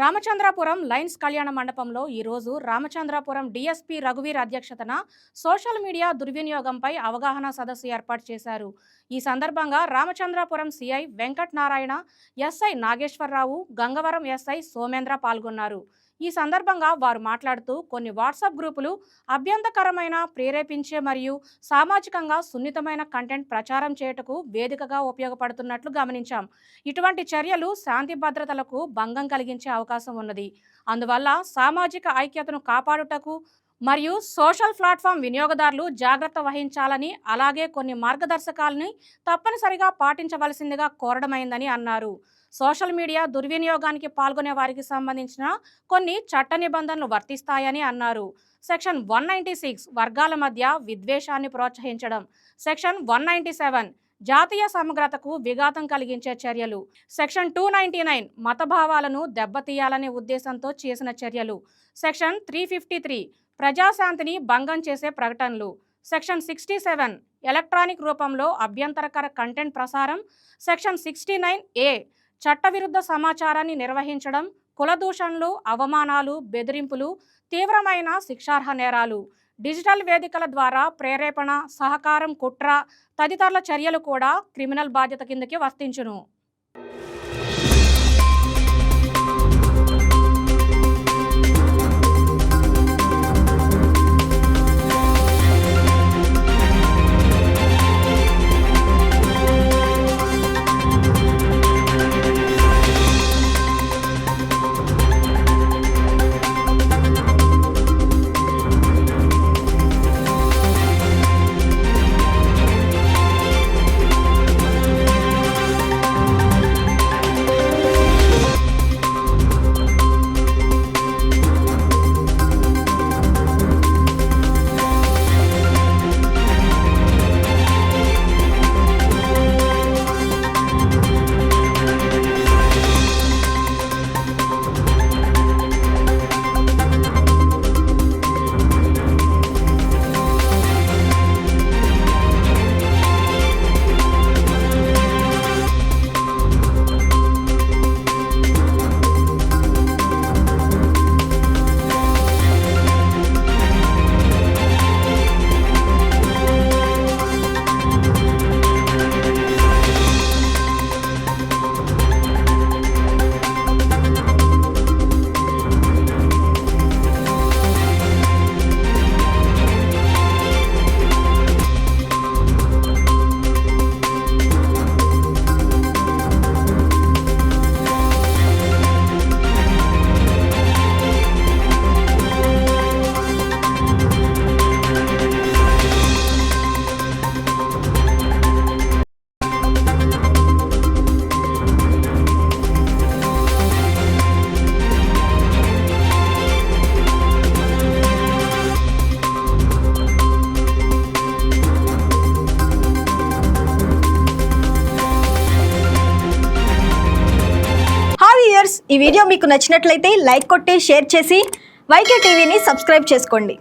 Ramachandrapuram Lions కళ్యాణ మండపంలో ఈరోజు రామచంద్రాపురం డీఎస్పీ రఘువీర్ అధ్యక్షతన సోషల్ మీడియా దుర్వినియోగంపై అవగాహన సదస్సు ఏర్పాటు చేశారు. ఈ సందర్భంగా Ramachandrapuram CI Venkat Narayana, SI Nageswara Rao, Gangavaram SI Somendra పాల్గొన్నారు. ఈ సందర్భంగా వారు మాట్లాడుతూ కొన్ని వాట్సాప్ గ్రూపులు అభ్యంతరకరమైన, ప్రేరేపించే మరియు సామాజికంగా సున్నితమైన కంటెంట్ ప్రచారం చేయుటకు వేదికగా ఉపయోగపడుతున్నట్లు గమనించాం. ఇటువంటి చర్యలు శాంతి భద్రతలకు భంగం కలిగించే అవకాశం ఉన్నది. అందువల్ల సామాజిక ఐక్యతను కాపాడుటకు మరియు సోషల్ ప్లాట్ఫామ్ వినియోగదారులు జాగ్రత్త వహించాలని, అలాగే కొన్ని మార్గదర్శకాలని తప్పనిసరిగా పాటించవలసిందిగా కోరడమైందని అన్నారు. సోషల్ మీడియా దుర్వినియోగానికి పాల్గొనే వారికి సంబంధించిన కొన్ని చట్ట నిబంధనలు వర్తిస్తాయని అన్నారు. సెక్షన్ 196 వర్గాల మధ్య విద్వేషాన్ని ప్రోత్సహించడం, సెక్షన్ 197 జాతీయ సమగ్రతకు విఘాతం కలిగించే చర్యలు, సెక్షన్ 299 మతభావాలను దెబ్బతీయాలనే ఉద్దేశంతో చేసిన చర్యలు, సెక్షన్ 353 ప్రజాశాంతిని భంగం చేసే ప్రకటనలు, సెక్షన్ 67 ఎలక్ట్రానిక్ రూపంలో అభ్యంతరకర కంటెంట్ ప్రసారం, సెక్షన్ 69A చట్టవిరుద్ధ సమాచారాన్ని నిర్వహించడం, కులదూషణలు, అవమానాలు, బెదిరింపులు తీవ్రమైన శిక్షార్హ నేరాలు, డిజిటల్ వేదికల ద్వారా ప్రేరేపణ, సహకారం, కుట్ర తదితరుల చర్యలు కూడా క్రిమినల్ బాధ్యత కిందకి వర్తించును. ఈ వీడియో మీకు నచ్చినట్లయితే లైక్ కొట్టి షేర్ చేసి వైకే టీవీని సబ్స్క్రైబ్ చేసుకోండి.